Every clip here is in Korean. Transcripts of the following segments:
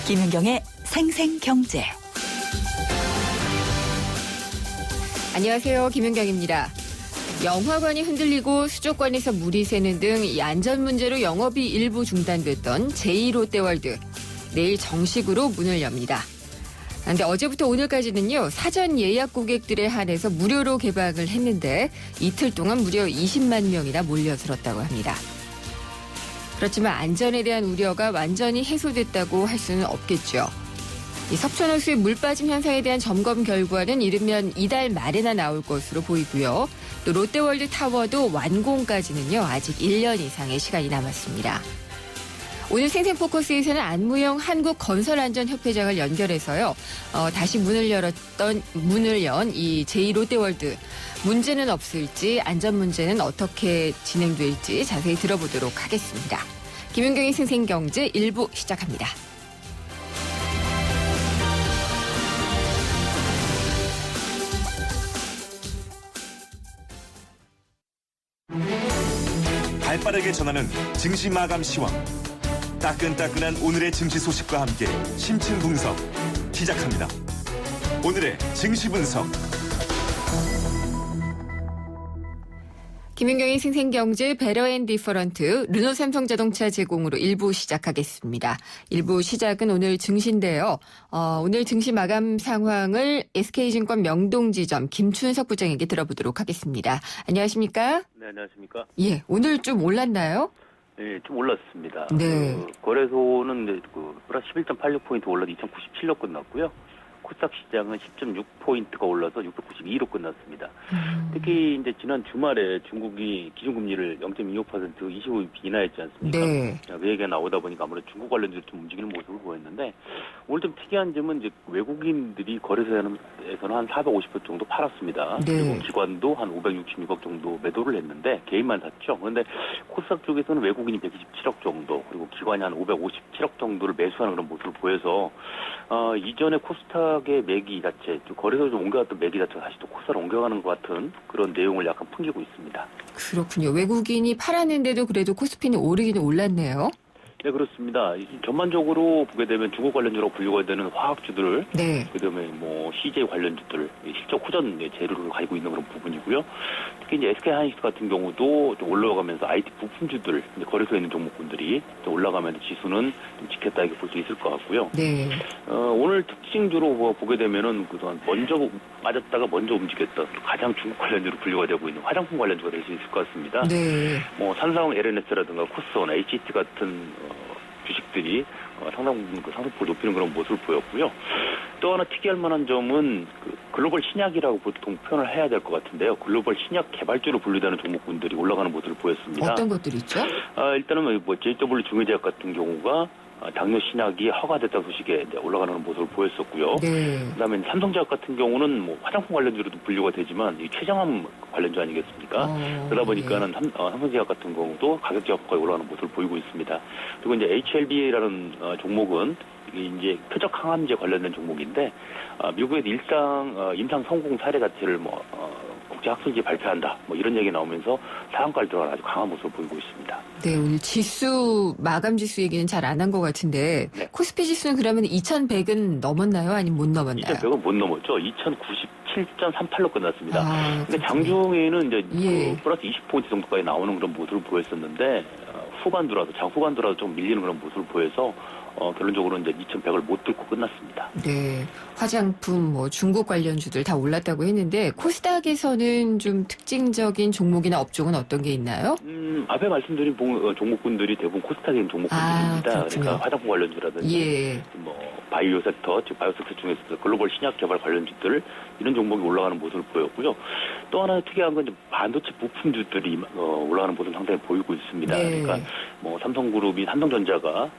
김윤경의 생생경제. 안녕하세요. 김윤경입니다. 영화관이 흔들리고 수족관에서 물이 새는 등 이 안전 문제로 영업이 일부 중단됐던 제2롯데월드. 내일 정식으로 문을 엽니다. 그런데 어제부터 오늘까지는요, 사전 예약 고객들에 한해서 무료로 개방을 했는데 이틀 동안 무려 20만 명이나 몰려들었다고 합니다. 그렇지만 안전에 대한 우려가 완전히 해소됐다고 할 수는 없겠죠. 이 석촌호수의 물 빠짐 현상에 대한 점검 결과는 이르면 이달 말에나 나올 것으로 보이고요. 또 롯데월드 타워도 완공까지는요, 아직 1년 이상의 시간이 남았습니다. 오늘 생생포커스에서는 안무영 한국건설안전협회장을 연결해서요, 다시 문을 연 이 제2롯데월드. 문제는 없을지, 안전 문제는 어떻게 진행될지 자세히 들어보도록 하겠습니다. 김윤경의 생생경제 1부 시작합니다. 발빠르게 전하는 증시 마감 시황. 따끈따끈한 오늘의 증시 소식과 함께 심층 분석 시작합니다. 오늘의 증시 분석. 김윤경의 생생경제 베러앤디퍼런트 르노삼성자동차 제공으로 1부 시작하겠습니다. 1부 시작은 오늘 증시인데요. 오늘 증시 마감 상황을 SK증권 명동지점 김춘석 부장에게 들어보도록 하겠습니다. 안녕하십니까? 네, 안녕하십니까? 예, 오늘 좀 올랐나요? 네, 좀 올랐습니다. 네. 거래소는 이제 플러스 11.86포인트 올라서 2,097로 끝났고요. 코스닥 시장은 10.6포인트가 올라서 692로 끝났습니다. 특히 이제 지난 주말에 중국이 기준금리를 0.25% 25bp 인하했지 않습니까? 네. 그 얘기가 나오다 보니까 아무래도 중국 관련주로 좀 움직이는 모습을 보였는데, 오늘 좀 특이한 점은 이제 외국인들이 거래소에서는 한 450억 정도 팔았습니다. 네. 그리고 기관도 한 566억 정도 매도를 했는데 개인만 샀죠. 그런데 코스닥 쪽에서는 외국인이 127억 정도, 그리고 기관이 한 557억 정도를 매수하는 그런 모습을 보여서 이전에 코스닥의 매기 자체, 거래소에서 옮겨갔던 매기 자체가 다시 또 코스닥으로 옮겨가는 것 같은 그런 내용을 약간 풍기고 있습니다. 그렇군요. 외국인이 팔았는데도 그래도 코스피는 오르기는 올랐네요. 네, 그렇습니다. 전반적으로 보게 되면 중국 관련주로 분류가 되는 화학주들, 네. 그다음에 뭐 CJ 관련주들, 실적 후전 재료를 가지고 있는 그런 부분이고요. 특히 이제 SK 하이닉스 같은 경우도 좀 올라가면서 IT 부품주들, 이제 거래소에 있는 종목군들이 좀 올라가면서 지수는 좀 지켰다 이렇게 볼 수 있을 것 같고요. 네. 오늘 특징주로 보게 되면은 그동안 먼저 맞았다가 먼저 움직였던 가장 중국 관련주로 분류가 되고 있는 화장품 관련주가 될 수 있을 것 같습니다. 네. 뭐 산사용 LNS라든가 코스온, HT 같은 주식들이 상당 부분 그 상승폭을 높이는 그런 모습을 보였고요. 또 하나 특이할 만한 점은 그 글로벌 신약이라고 보통 표현을 해야 될 것 같은데요. 글로벌 신약 개발주로 분류되는 종목군들이 올라가는 모습을 보였습니다. 어떤 것들이 있죠? 일단은 뭐 JW 중의제약 같은 경우가 당뇨 신약이 허가됐다는 소식에 이제 올라가는 모습을 보였었고요. 네. 그다음에 삼성제약 같은 경우는 뭐 화장품 관련주로도 분류가 되지만 이 췌장암 관련주 아니겠습니까? 그러다 보니까는 삼성제약 같은 경우도 가격 제약까지 올라가는 모습을 보이고 있습니다. 그리고 이제 HLB라는 종목은 이제 표적 항암제 관련된 종목인데 미국의 임상 성공 사례 자체를 국제학술지에 발표한다. 뭐 이런 얘기 나오면서 상한가를 들어가는 아주 강한 모습을 보이고 있습니다. 네, 오늘 지수, 마감 지수 얘기는 잘 안 한 것 같은데, 네. 코스피 지수는 그러면 2100은 넘었나요? 아니면 못 넘었나요? 2100은 못 넘었죠. 2097.38로 끝났습니다. 근데 그렇군요. 장중에는 이제 예. 플러스 20포인트 정도까지 나오는 그런 모습을 보였었는데, 후반 들어와서 좀 밀리는 그런 모습을 보여서, 결론적으로 이제 2100을 못 뚫고 끝났습니다. 네, 화장품, 중국 관련주들 다 올랐다고 했는데, 코스닥에서는 좀 특징적인 종목이나 업종은 어떤 게 있나요? 앞에 말씀드린 종목군들이 대부분 코스닥에 있는 종목군들입니다. 그렇군요. 그러니까 화장품 관련주라든지, 예. 바이오 섹터, 즉 바이오 섹터 중에서 글로벌 신약 개발 관련주들 이런 종목이 올라가는 모습을 보였고요. 또 하나 특이한 건 반도체 부품주들이 올라가는 모습을 상당히 보이고 있습니다. 네. 그러니까 삼성그룹이 삼성전자가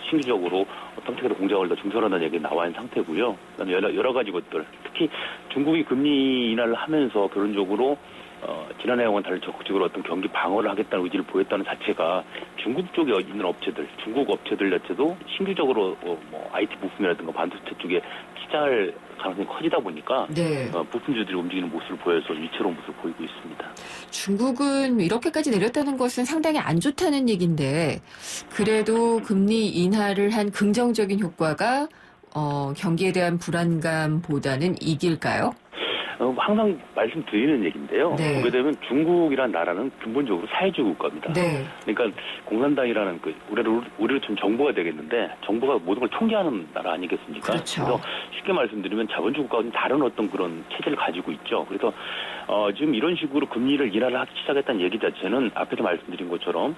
신규적으로 평택에도 공장을 더 증설한다는 얘기 나와 있는 상태고요. 그다음에 여러 가지 것들, 특히 중국이 금리 인하를 하면서 결론적으로 지난해와는 달리 적극적으로 어떤 경기 방어를 하겠다는 의지를 보였다는 자체가 중국 쪽에 있는 업체들, 중국 업체들 자체도 신규적으로 IT 부품이라든가 반도체 쪽에 시장할 가능성이 커지다 보니까 네. 부품주들이 움직이는 모습을 보여서 위태로운 모습을 보이고 있습니다. 중국은 이렇게까지 내렸다는 것은 상당히 안 좋다는 얘기인데 그래도 금리 인하를 한 긍정적인 효과가 경기에 대한 불안감보다는 이길까요? 항상 말씀드리는 얘기인데요. 네. 보게 되면 중국이라는 나라는 근본적으로 사회주의 국가입니다. 네. 그러니까 공산당이라는 우리로 좀 정부가 되겠는데 정부가 모든 걸 통제하는 나라 아니겠습니까? 그렇죠. 그래서 쉽게 말씀드리면 자본주의 국가와 좀 다른 어떤 그런 체제를 가지고 있죠. 그래서 지금 이런 식으로 금리를 인하를 하기 시작했다는 얘기 자체는 앞에서 말씀드린 것처럼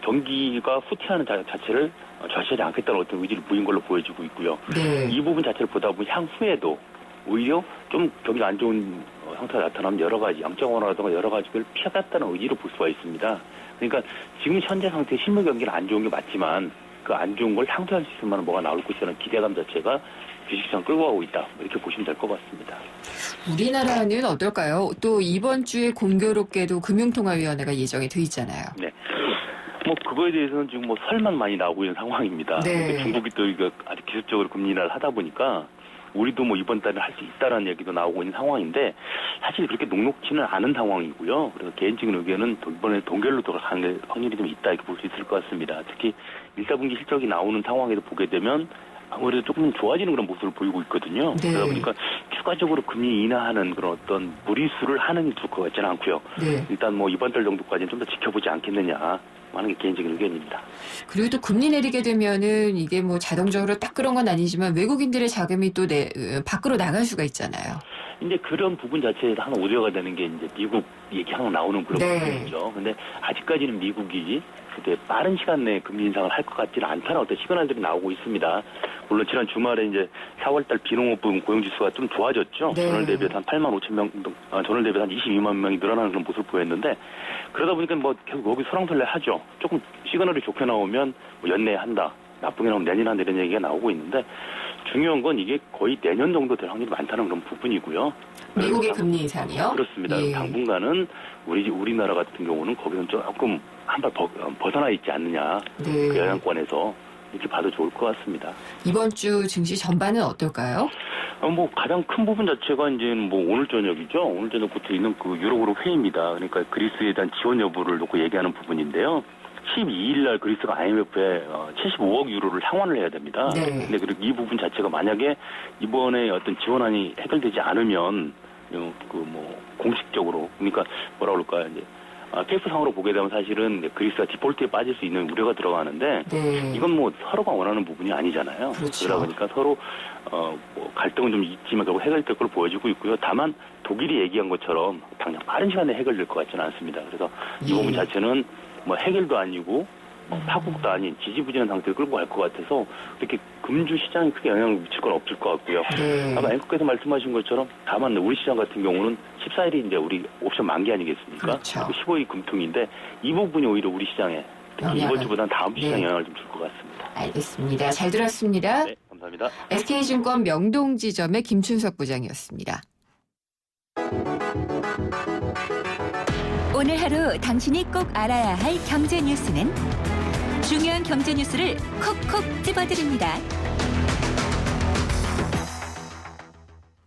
경기가 후퇴하는 자체를 절실하지 않겠다는 어떤 의지를 보인 걸로 보여지고 있고요. 네. 이 부분 자체를 보다 보면 향후에도 오히려 좀 경기가 안 좋은 형태가 나타나면 여러 가지 양적 완화라든가 여러 가지를 피하겠다는 의지를 볼 수가 있습니다. 그러니까 지금 현재 상태의 실물 경기는 안 좋은 게 맞지만 그 안 좋은 걸 상쇄할 수 있을 만한 뭐가 나올 것이라는 기대감 자체가 주식시장 끌고 가고 있다. 이렇게 보시면 될 것 같습니다. 우리나라는 어떨까요? 또 이번 주에 공교롭게도 금융통화위원회가 예정이 돼 있잖아요. 네. 그거에 대해서는 지금 설만 많이 나오고 있는 상황입니다. 네. 중국이 또 이거 아주 기술적으로 금리 인하를 하다 보니까 우리도 이번 달에 할 수 있다라는 얘기도 나오고 있는 상황인데 사실 그렇게 녹록지는 않은 상황이고요. 그래서 개인적인 의견은 이번에 동결로 돌아가는 확률이 좀 있다 이렇게 볼 수 있을 것 같습니다. 특히 1사분기 실적이 나오는 상황에서 보게 되면 아무래도 조금 좋아지는 그런 모습을 보이고 있거든요. 네. 그러다 보니까 추가적으로 금리 인하하는 그런 어떤 무리수를 하는 게 좋을 것 같지는 않고요. 네. 일단 이번 달 정도까지는 좀 더 지켜보지 않겠느냐 하는 게 개인적인 의견입니다. 그리고 또 금리 내리게 되면은 이게 자동적으로 딱 그런 건 아니지만 외국인들의 자금이 또 밖으로 나갈 수가 있잖아요. 이제 그런 부분 자체에서 하나 우려가 되는 게 이제 미국 얘기 하나 나오는 그런 네. 부분이죠. 근데 아직까지는 미국이 그때 빠른 시간 내에 금리 인상을 할 것 같지는 않다는 어떤 시그널들이 나오고 있습니다. 물론 지난 주말에 이제 4월달 비농업 부분 고용지수가 좀 좋아졌죠. 네. 전월 대비해서 한 8만 5천 명, 전월 대비해서 한 22만 명이 늘어나는 그런 모습을 보였는데 그러다 보니까 계속 거기 설왕설래 하죠. 조금 시그널이 좋게 나오면 연내에 한다. 나쁘게 나오면 내년에 한다 이런 얘기가 나오고 있는데 중요한 건 이게 거의 내년 정도 될 확률이 많다는 그런 부분이고요. 미국의 금리 인상이요? 그렇습니다. 예. 당분간은 우리나라 같은 경우는 거기서 조금 한 발 벗어나 있지 않느냐. 네. 그 영향권에서 이렇게 봐도 좋을 것 같습니다. 이번 주 증시 전반은 어떨까요? 가장 큰 부분 자체가 이제 오늘 저녁이죠. 오늘 저녁부터 있는 그 유로그룹 회의입니다. 그러니까 그리스에 대한 지원 여부를 놓고 얘기하는 부분인데요. 12일 날 그리스가 IMF에 75억 유로를 상환을 해야 됩니다. 네. 근데 이 부분 자체가 만약에 이번에 어떤 지원안이 해결되지 않으면 공식적으로 그러니까 뭐라 그럴까요? 이제 케이프상으로 보게 되면 사실은 그리스가 디폴트에 빠질 수 있는 우려가 들어가는데 네. 이건 서로가 원하는 부분이 아니잖아요. 그렇죠. 그러다 보니까 서로 갈등은 좀 있지만 결국 해결될 걸로 보여지고 있고요. 다만 독일이 얘기한 것처럼 당장 빠른 시간에 해결될 것 같지는 않습니다. 그래서 이 예. 부분 자체는 해결도 아니고 파국도 아닌 지지부진한 상태를 끌고 갈 것 같아서 그렇게 금주 시장에 크게 영향을 미칠 건 없을 것 같고요. 네. 아마 앵커께서 말씀하신 것처럼 다만 우리 시장 같은 경우는 14일이 이제 우리 옵션 만기 아니겠습니까? 그렇죠. 15일 금통인데 이 부분이 오히려 우리 시장에 특히 이번 주보다는 다음 주 시장에 네. 영향을 좀 줄 것 같습니다. 알겠습니다. 잘 들었습니다. 네, 감사합니다. SK증권 명동지점의 김춘석 부장이었습니다. 오늘 하루 당신이 꼭 알아야 할 경제 뉴스는 중요한 경제 뉴스를 콕콕 집어드립니다.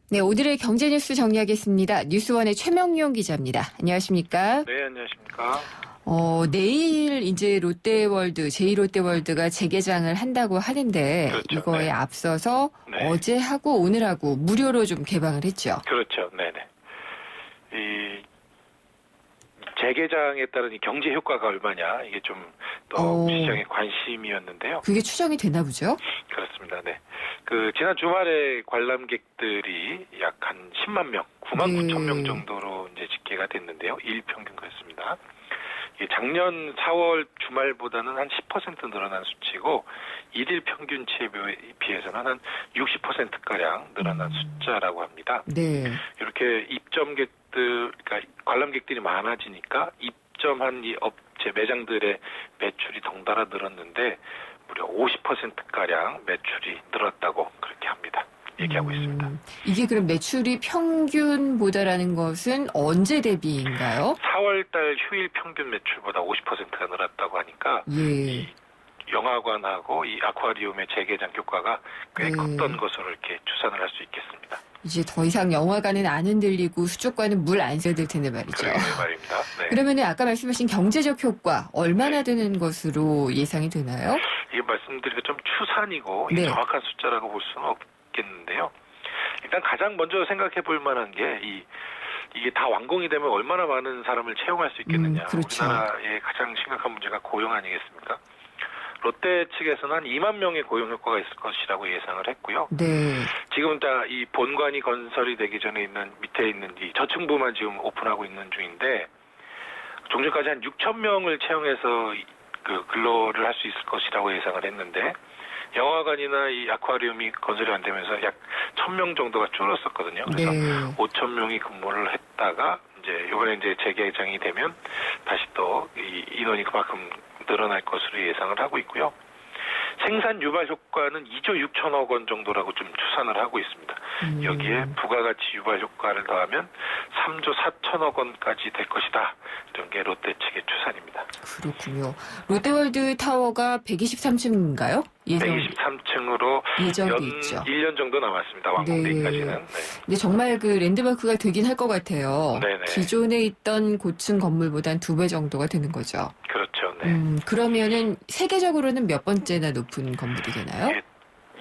네, 오늘의 경제 뉴스 정리하겠습니다. 뉴스원의 최명용 기자입니다. 안녕하십니까? 네, 안녕하십니까. 내일 이제 롯데월드, 제2롯데월드가 재개장을 한다고 하는데 그렇죠. 이거에 네. 앞서서 네. 어제하고 오늘하고 무료로 좀 개방을 했죠. 그렇죠. 네네. 이 재개장에 따른 이 경제 효과가 얼마냐 이게 좀 더 시장의 관심이었는데요. 그게 추정이 되나 보죠? 그렇습니다. 네. 지난 주말에 관람객들이 약 한 10만 명, 9만 9천 명 정도로 이제 집계가 됐는데요. 일 평균 그렇습니다. 작년 4월 주말보다는 한 10% 늘어난 수치고 일일 평균치에 비해서는 한 60%가량 늘어난 숫자라고 합니다. 네. 이렇게 입점객들, 그러니까 관람객들이 많아지니까 입점한 이 업체 매장들의 매출이 덩달아 늘었는데 무려 50%가량 매출이 늘었다고 그렇게 합니다. 얘기하고 있습니다. 이게 그럼 매출이 평균보다라는 것은 언제 대비인가요? 4월달 휴일 평균 매출보다 50%가 늘었다고 하니까 예. 영화관하고 이 아쿠아리움의 재개장 효과가 꽤 네. 컸던 것으로 이렇게 추산을 할 수 있겠습니다. 이제 더 이상 영화관은 안 흔들리고 수족관은 물 안 새야 될 텐데 말이죠. 그러게 말입니다. 네. 그러면 아까 말씀하신 경제적 효과 얼마나 되는 것으로 예상이 되나요? 이게 말씀드리기가 좀 추산이고 네. 이게 정확한 숫자라고 볼 수는 없겠는데요. 일단 가장 먼저 생각해 볼 만한 게 이게 다 완공이 되면 얼마나 많은 사람을 채용할 수 있겠느냐. 그렇죠. 우리나라의 가장 심각한 문제가 고용 아니겠습니까? 롯데 측에서는 한 2만 명의 고용 효과가 있을 것이라고 예상을 했고요. 네. 지금 이 본관이 건설이 되기 전에 있는 밑에 있는 이 저층부만 지금 오픈하고 있는 중인데 종전까지 한 6천 명을 채용해서 그 근로를 할 수 있을 것이라고 예상을 했는데 영화관이나 이 아쿠아리움이 건설이 안 되면서 약 1,000명 정도가 줄었었거든요. 그래서 네. 5천 명이 근무를 했다가 이번에 재개장이 되면 다시 또 이 인원이 그만큼 늘어날 것으로 예상을 하고 있고요. 생산 유발 효과는 2조 6천억 원 정도라고 좀 추산을 하고 있습니다. 여기에 부가가치 유발 효과를 더하면 3조 4천억 원까지 될 것이다. 이런 게 롯데 측의 추산입니다. 그렇군요. 롯데월드 타워가 123층인가요? 123층으로 예정돼 있죠. 1년 정도 남았습니다. 완공되기까지는. 네. 근데 정말 그 랜드마크가 되긴 할 것 같아요. 네네. 기존에 있던 고층 건물보다 2배 정도가 되는 거죠. 그렇죠. 네. 그러면은 세계적으로는 몇 번째나 높은 건물이 되나요? 예,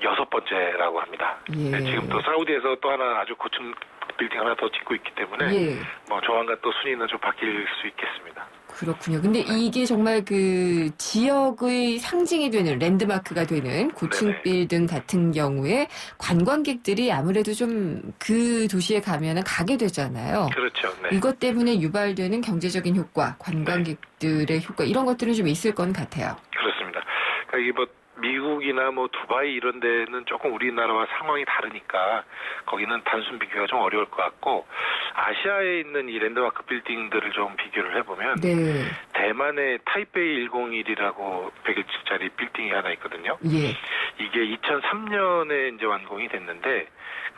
6번째라고 합니다. 예. 네, 지금 또 사우디에서 또 하나 아주 고층 빌딩 하나 더 짓고 있기 때문에 예. 뭐 조만간 또 순위는 좀 바뀔 수 있겠습니다. 그렇군요. 근데 이게 정말 그 지역의 상징이 되는 랜드마크가 되는 고층 네네. 빌딩 같은 경우에 관광객들이 아무래도 좀 그 도시에 가면은 가게 되잖아요. 그렇죠. 네. 이것 때문에 유발되는 경제적인 효과, 관광객들의 효과 이런 것들은 좀 있을 건 같아요. 그렇습니다. 그러니까 이게 뭐 미국이나 뭐 두바이 이런 데는 조금 우리나라와 상황이 다르니까 거기는 단순 비교가 좀 어려울 것 같고 아시아에 있는 이 랜드마크 빌딩들을 좀 비교를 해보면 네. 대만의 타이페이 101이라고 100일짜리 빌딩이 하나 있거든요. 예. 이게 2003년에 이제 완공이 됐는데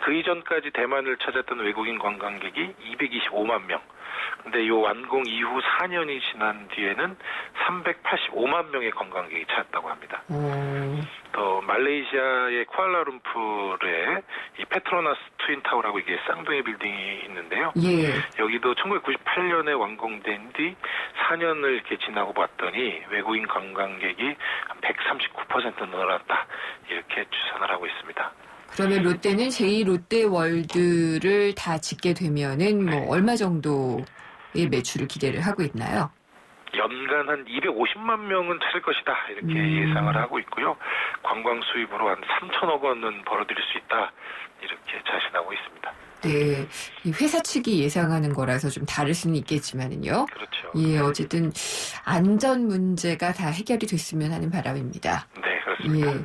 그 이전까지 대만을 찾았던 외국인 관광객이 225만 명. 근데 이 완공 이후 4년이 지난 뒤에는 385만 명의 관광객이 찾았다고 합니다. 또 말레이시아의 쿠알라룸푸르에 이 페트로나스 트윈타워라고 이게 쌍둥이 빌딩이 있는데요. 예. 여기도 1998년에 완공된 뒤 4년을 이렇게 지나고 봤더니 외국인 관광객이 한 139% 늘어났다. 이렇게 추산을 하고 있습니다. 그러면 롯데는 제2롯데월드를 다 짓게 되면은 뭐 네. 얼마 정도의 매출을 기대를 하고 있나요? 연간 한 250만 명은 찾을 것이다. 이렇게 예상을 하고 있고요. 관광 수입으로 한 3천억 원은 벌어들일 수 있다. 이렇게 자신하고 있습니다. 네. 이 회사 측이 예상하는 거라서 좀 다를 수는 있겠지만은요. 그렇죠. 예, 어쨌든 안전 문제가 다 해결이 됐으면 하는 바람입니다. 네, 그렇습니다. 예.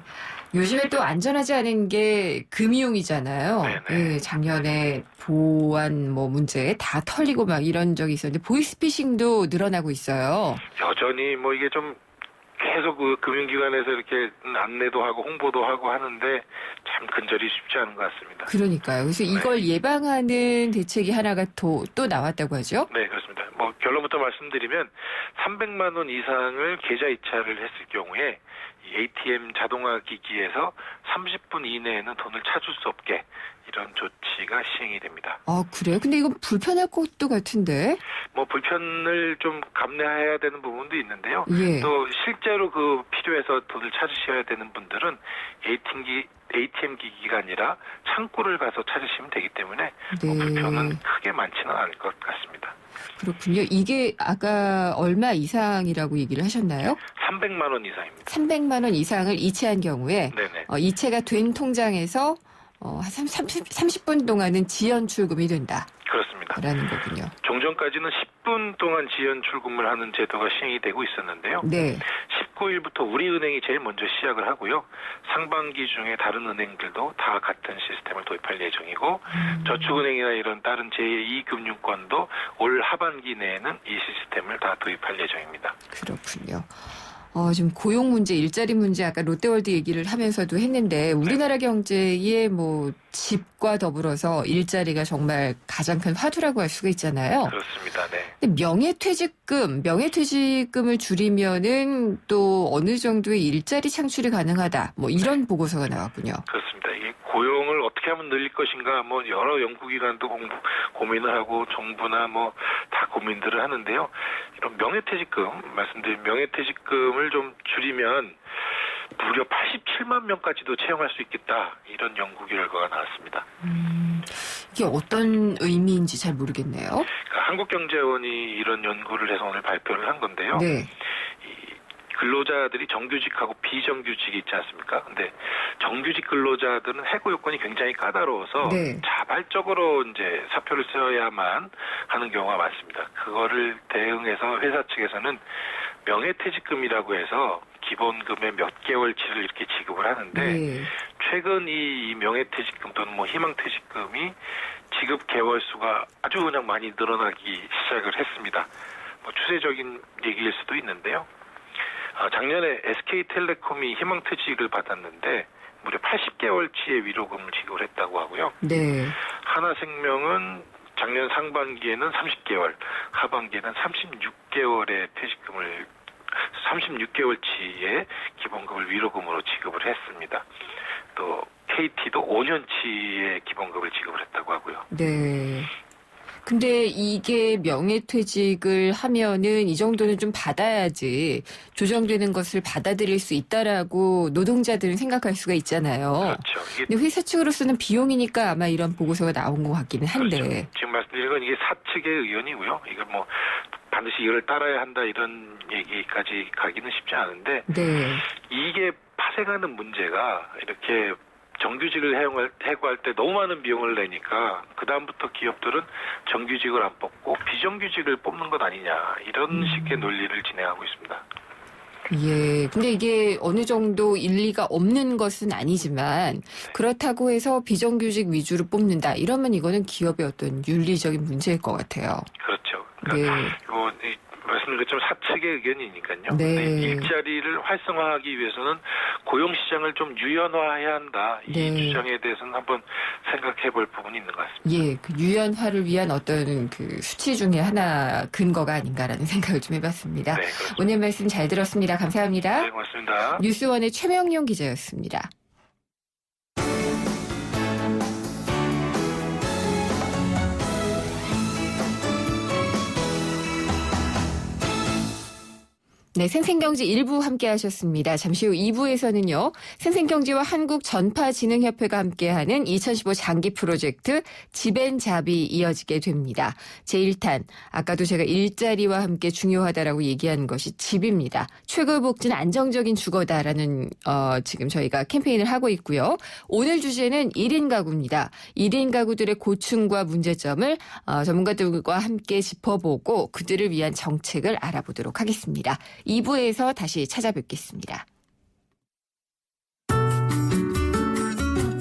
요즘에 또 안전하지 않은 게 금이용이잖아요. 네네. 예, 작년에 보안 뭐 문제 다 털리고 막 이런 적이 있었는데 보이스피싱도 늘어나고 있어요. 여전히 뭐 이게 좀 계속 그 금융기관에서 이렇게 안내도 하고 홍보도 하고 하는데 참 근절이 쉽지 않은 것 같습니다. 그러니까요. 그래서 이걸 예방하는 대책이 하나가 또 나왔다고 하죠? 네, 그렇습니다. 뭐 결론부터 말씀드리면 300만 원 이상을 계좌 이체를 했을 경우에 이 ATM 자동화 기기에서 30분 이내에는 돈을 찾을 수 없게 이런 조치가 시행이 됩니다. 아, 그래요? 근데 이건 불편할 것도 같은데? 뭐 불편을 좀 감내해야 되는 부분도 있는데요. 예. 또 실제로 그 필요해서 돈을 찾으셔야 되는 분들은 ATM 기기가 아니라 창구를 가서 찾으시면 되기 때문에 뭐 네. 불편은 크게 많지는 않을 것 같습니다. 그렇군요. 이게 아까 얼마 이상이라고 얘기를 하셨나요? 300만 원 이상입니다. 300만 원 이상을 이체한 경우에 네네. 이체가 된 통장에서 한 30분 동안은 지연 출금이 된다. 그렇습니다. 라는 거군요. 종전까지는 10분 동안 지연 출금을 하는 제도가 시행이 되고 있었는데요. 네. 19일부터 우리은행이 제일 먼저 시작을 하고요. 상반기 중에 다른 은행들도 다 같은 시스템을 도입할 예정이고 저축은행이나 이런 다른 제2금융권도 올 하반기 내에는 이 시스템을 다 도입할 예정입니다. 그렇군요. 지금 고용 문제, 일자리 문제 아까 롯데월드 얘기를 하면서도 했는데 우리나라 경제의 뭐 집과 더불어서 일자리가 정말 가장 큰 화두라고 할 수가 있잖아요. 그렇습니다. 네. 명예퇴직금을 줄이면은 또 어느 정도의 일자리 창출이 가능하다. 뭐 이런 보고서가 나왔군요. 그렇습니다. 이게 고용을 어떻게 하면 늘릴 것인가, 뭐 여러 연구기관도 고민을 하고 정부나 뭐 다 고민들을 하는데요. 이런 말씀드린 명예퇴직금을 좀 줄이면 무려 87만 명까지도 채용할 수 있겠다. 이런 연구 결과가 나왔습니다. 이게 어떤 의미인지 잘 모르겠네요. 그러니까 한국경제원이 이런 연구를 해서 오늘 발표를 한 건데요. 네. 근로자들이 정규직하고 비정규직이 있지 않습니까? 근데 정규직 근로자들은 해고 요건이 굉장히 까다로워서 네. 자발적으로 이제 사표를 써야만 하는 경우가 많습니다. 그거를 대응해서 회사 측에서는 명예퇴직금이라고 해서 기본금의 몇 개월치를 이렇게 지급을 하는데 네. 최근 이 명예퇴직금 또는 뭐 희망퇴직금이 지급 개월수가 아주 그냥 많이 늘어나기 시작을 했습니다. 뭐 추세적인 얘기일 수도 있는데요. 작년에 SK텔레콤이 희망퇴직을 받았는데 무려 80개월치의 위로금을 지급을 했다고 하고요. 네. 하나생명은 작년 상반기에는 30개월, 하반기에는 36개월치의 기본급을 위로금으로 지급을 했습니다. 또 KT도 5년치의 기본급을 지급을 했다고 하고요. 네. 근데 이게 명예퇴직을 하면은 이 정도는 좀 받아야지 조정되는 것을 받아들일 수 있다라고 노동자들은 생각할 수가 있잖아요. 그렇죠. 근데 회사 측으로서는 비용이니까 아마 이런 보고서가 나온 것 같기는 한데. 그렇죠. 지금 말씀드린 건 이게 사측의 의견이고요. 이게 뭐 반드시 이걸 따라야 한다 이런 얘기까지 가기는 쉽지 않은데 네. 이게 파생하는 문제가 이렇게 정규직을 해고할 때 너무 많은 비용을 내니까 그다음부터 기업들은 정규직을 안 뽑고 비정규직을 뽑는 것 아니냐 이런 식의 논리를 진행하고 있습니다. 예. 근데 이게 어느 정도 일리가 없는 것은 아니지만 그렇다고 해서 비정규직 위주로 뽑는다. 이러면 이거는 기업의 어떤 윤리적인 문제일 것 같아요. 그렇죠. 그러니까 네. 말씀드린 것처럼 사측의 의견이니까요. 네. 근데 일자리를 활성화하기 위해서는 고용시장을 좀 유연화해야 한다. 이 네. 주장에 대해서는 한번 생각해 볼 부분이 있는 것 같습니다. 예, 그 유연화를 위한 어떤 그 수치 중에 하나 근거가 아닌가라는 생각을 좀 해봤습니다. 네, 그렇습니다. 오늘 말씀 잘 들었습니다. 감사합니다. 네, 고맙습니다. 뉴스원의 최명용 기자였습니다. 네, 생생경제 1부 함께 하셨습니다. 잠시 후 2부에서는요. 생생경제와 한국전파진흥협회가 함께하는 2015 장기 프로젝트 집앤잡이 이어지게 됩니다. 제1탄, 아까도 제가 일자리와 함께 중요하다라고 얘기한 것이 집입니다. 최고의 복지는 안정적인 주거다라는 지금 저희가 캠페인을 하고 있고요. 오늘 주제는 1인 가구입니다. 1인 가구들의 고충과 문제점을 전문가들과 함께 짚어보고 그들을 위한 정책을 알아보도록 하겠습니다. 2부에서 다시 찾아뵙겠습니다.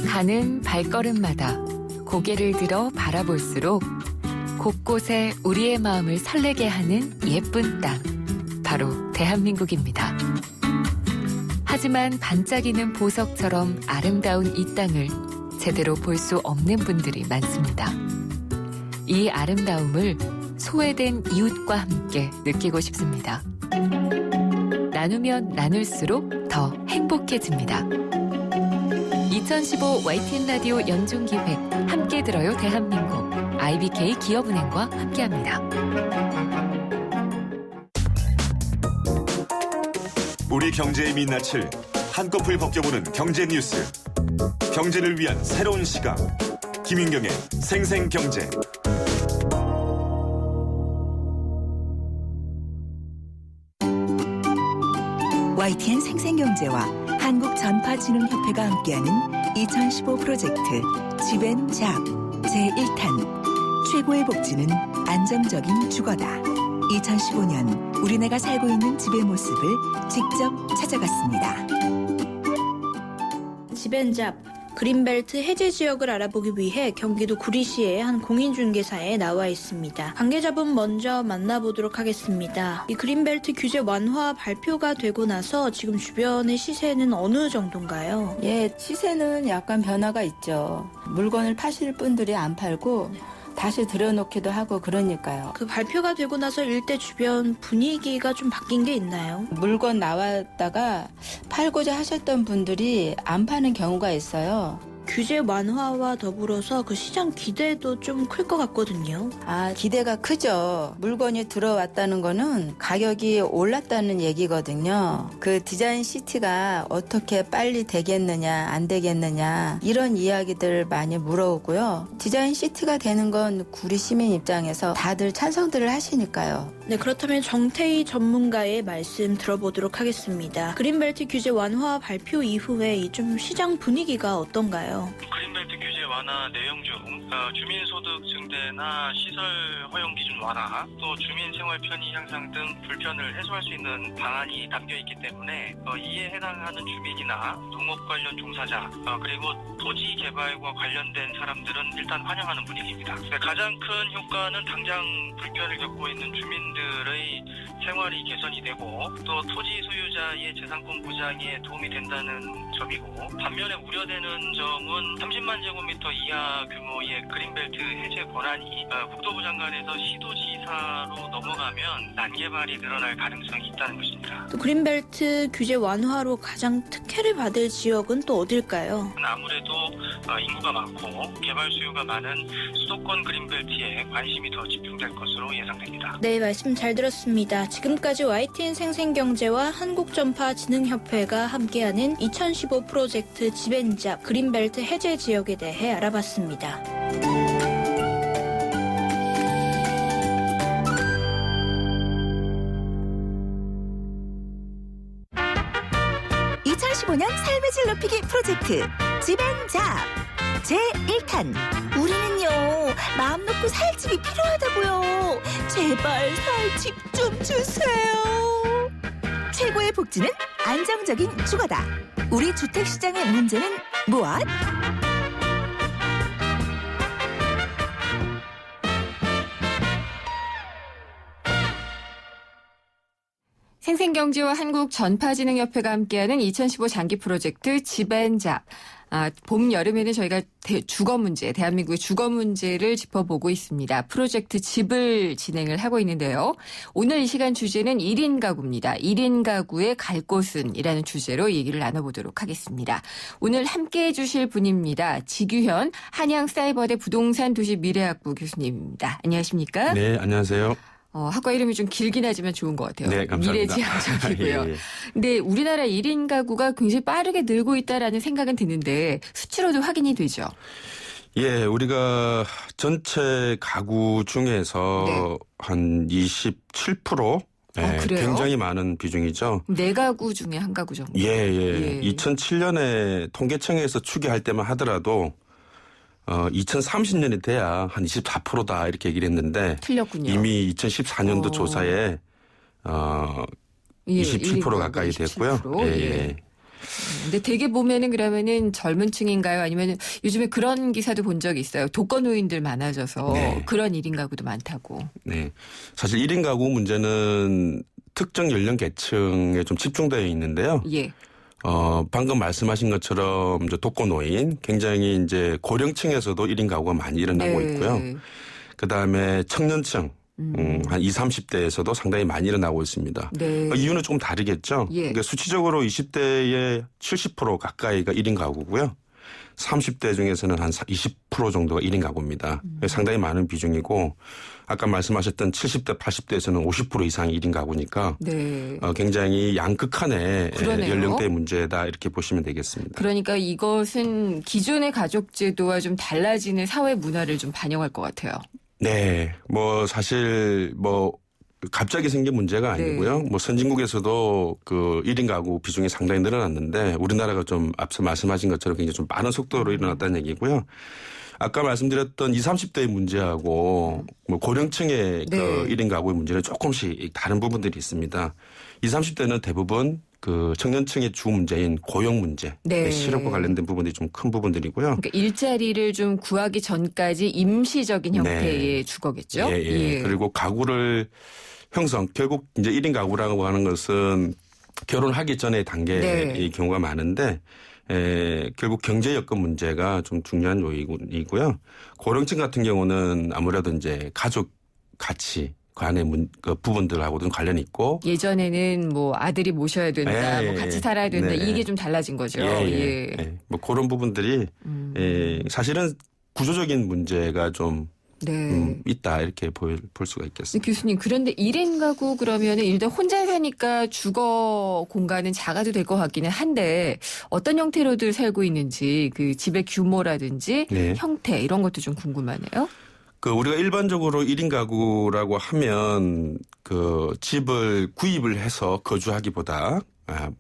가는 발걸음마다 고개를 들어 바라볼수록 곳곳에 우리의 마음을 설레게 하는 예쁜 땅, 바로 대한민국입니다. 하지만 반짝이는 보석처럼 아름다운 이 땅을 제대로 볼 수 없는 분들이 많습니다. 이 아름다움을 소외된 이웃과 함께 느끼고 싶습니다. 나누면 나눌수록 더 행복해집니다. 2015 YTN 라디오 연중기획 함께 들어요 대한민국 IBK 기업은행과 함께합니다. 우리 경제의 민낯을 한꺼풀 벗겨보는 경제 뉴스. 경제를 위한 새로운 시각. 김윤경의 생생경제. YTN 생생경제와 한국전파진흥협회가 함께하는 2015 프로젝트 집앤잡 제1탄 최고의 복지는 안정적인 주거다. 2015년 우리네가 살고 있는 집의 모습을 직접 찾아갔습니다. 집앤잡 그린벨트 해제 지역을 알아보기 위해 경기도 구리시의 한 공인중개사에 나와 있습니다. 관계자분 먼저 만나보도록 하겠습니다. 이 그린벨트 규제 완화 발표가 되고 나서 지금 주변의 시세는 어느 정도인가요? 예, 시세는 약간 변화가 있죠. 물건을 파실 분들이 안 팔고 다시 들여놓기도 하고 그러니까요. 그 발표가 되고 나서 일대 주변 분위기가 좀 바뀐 게 있나요? 물건 나왔다가 팔고자 하셨던 분들이 안 파는 경우가 있어요. 규제 완화와 더불어서 그 시장 기대도 좀 클 것 같거든요. 기대가 크죠. 물건이 들어왔다는 거는 가격이 올랐다는 얘기거든요. 그 디자인 시티가 어떻게 빨리 되겠느냐, 안 되겠느냐, 이런 이야기들 많이 물어오고요. 디자인 시티가 되는 건 구리 시민 입장에서 다들 찬성들을 하시니까요. 네, 그렇다면 정태희 전문가의 말씀 들어보도록 하겠습니다. 그린벨트 규제 완화 발표 이후에 이 좀 시장 분위기가 어떤가요? 그린벨트 규제 완화 내용 중 주민소득 증대나 시설 허용 기준 완화, 또 주민생활 편의 향상 등 불편을 해소할 수 있는 방안이 담겨 있기 때문에 이에 해당하는 주민이나 농업 관련 종사자, 그리고 토지 개발과 관련된 사람들은 일단 환영하는 분위기입니다. 가장 큰 효과는 당장 불편을 겪고 있는 주민들의 생활이 개선이 되고 또 토지 소유자의 재산권 보장에 도움이 된다는 점이고, 반면에 우려되는 점은 30만 제곱미터 이하 규모의 그린벨트 해제 권한이 국토부 장관에서 시도지사로 넘어가면 난개발이 늘어날 가능성이 있다는 것입니다. 또 그린벨트 규제 완화로 가장 특혜를 받을 지역은 또 어딜까요? 아무래도 인구가 많고 개발 수요가 많은 수도권 그린벨트에 관심이 더 집중될 것으로 예상됩니다. 네, 말씀 잘 들었습니다. 지금까지 YTN 생생경제와 한국전파진흥협회가 함께하는 2015 프로젝트 지벤잡 그린벨트 해제 지역에 대해 알아봤습니다. 삶의 질 높이기 프로젝트 지벤잡 제1탄. 우리는요 마음 놓고 살 집이 필요하다고요. 제발 살 집 좀 주세요. 최고의 복지는 안정적인 주거다. 우리 주택시장의 문제는 무엇? 생생경제와 한국전파진흥협회가 함께하는 2015 장기 프로젝트 집앤잡. 봄, 여름에는 저희가 주거 문제, 대한민국의 주거 문제를 짚어보고 있습니다. 프로젝트 집을 진행을 하고 있는데요. 오늘 이 시간 주제는 1인 가구입니다. 1인 가구의 갈 곳은 이라는 주제로 얘기를 나눠보도록 하겠습니다. 오늘 함께해 주실 분입니다. 지규현 한양사이버대 부동산 도시 미래학부 교수님입니다. 안녕하십니까? 네, 안녕하세요. 학과 이름이 좀 길긴 하지만 좋은 것 같아요. 네, 감사합니다. 미래지향적이고요. 예. 근데 우리나라 1인 가구가 굉장히 빠르게 늘고 있다라는 생각은 드는데 수치로도 확인이 되죠. 예, 우리가 전체 가구 중에서 네. 한 27%? 예, 그래요? 굉장히 많은 비중이죠. 4가구 중에 1가구 정도. 예. 2007년에 통계청에서 추계할 때만 하더라도 2030년이 돼야 한 24%다 이렇게 얘기를 했는데 틀렸군요. 이미 2014년도 조사에 27% 가까이 됐고요. 예. 근데 되게 보면은 그러면은 젊은 층인가요? 아니면 요즘에 그런 기사도 본 적이 있어요. 독거노인들 많아져서 네. 그런 1인 가구도 많다고. 네. 사실 1인 가구 문제는 특정 연령 계층에 좀 집중되어 있는데요. 예. 방금 말씀하신 것처럼 이제 독거노인, 굉장히 이제 고령층에서도 1인 가구가 많이 일어나고 네. 있고요. 그 다음에 청년층, 한 20, 30대에서도 상당히 많이 일어나고 있습니다. 네. 이유는 조금 다르겠죠. 예. 그러니까 수치적으로 20대의 70% 가까이가 1인 가구고요. 30대 중에서는 한 20% 정도가 1인 가구입니다. 상당히 많은 비중이고 아까 말씀하셨던 70대, 80대에서는 50% 이상이 1인 가구니까 네. 굉장히 양극한의 그러네요. 연령대 문제다 이렇게 보시면 되겠습니다. 그러니까 이것은 기존의 가족 제도와 좀 달라지는 사회 문화를 좀 반영할 것 같아요. 네. 사실 갑자기 생긴 문제가 아니고요. 네. 선진국에서도 그 1인 가구 비중이 상당히 늘어났는데 우리나라가 좀 앞서 말씀하신 것처럼 굉장히 좀 빠른 속도로 일어났다는 얘기고요. 아까 말씀드렸던 20, 30대의 문제하고 고령층의 네. 그 1인 가구의 문제는 조금씩 다른 부분들이 있습니다. 20, 30대는 대부분 그 청년층의 주 문제인 고용 문제, 네. 실업과 관련된 부분들이 좀 큰 부분들이고요. 그러니까 일자리를 좀 구하기 전까지 임시적인 형태의 네. 주거겠죠. 예. 그리고 가구를 결국 이제 1인 가구라고 하는 것은 결혼하기 전의 단계의 네. 경우가 많은데 결국 경제 여건 문제가 좀 중요한 요인이고요. 고령층 같은 경우는 아무래도 이제 가족 가치 간의 그 부분들하고도 관련이 있고 예전에는 뭐 아들이 모셔야 된다, 뭐 같이 살아야 된다 네. 이게 좀 달라진 거죠. 뭐 그런 부분들이 사실은 구조적인 문제가 좀 있다 이렇게 볼 수가 있겠습니다. 교수님 그런데 1인 가구 그러면 일단 혼자 사니까 주거 공간은 작아도 될 것 같기는 한데 어떤 형태로들 살고 있는지 그 집의 규모라든지 네. 형태 이런 것도 좀 궁금하네요. 그 우리가 일반적으로 1인 가구라고 하면 그 집을 구입을 해서 거주하기보다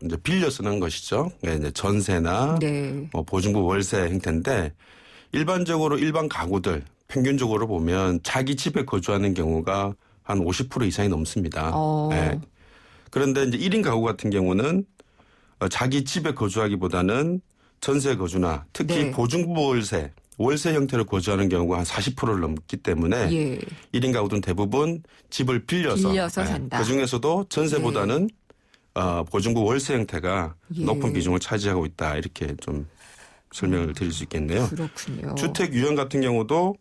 이제 빌려 쓰는 것이죠. 이제 전세나 뭐 보증부 월세 형태인데 일반적으로 일반 가구들 평균적으로 보면 자기 집에 거주하는 경우가 한 50% 이상이 넘습니다. 네. 그런데 이제 1인 가구 같은 경우는 자기 집에 거주하기보다는 전세 거주나 특히 보증부 월세 형태로 거주하는 경우가 한 40%를 넘기 때문에 1인 가구들은 대부분 집을 빌려서 산다. 그중에서도 전세보다는 보증부 월세 형태가 높은 비중을 차지하고 있다. 이렇게 좀 설명을 드릴 수 있겠네요. 그렇군요. 주택 유형 같은 경우도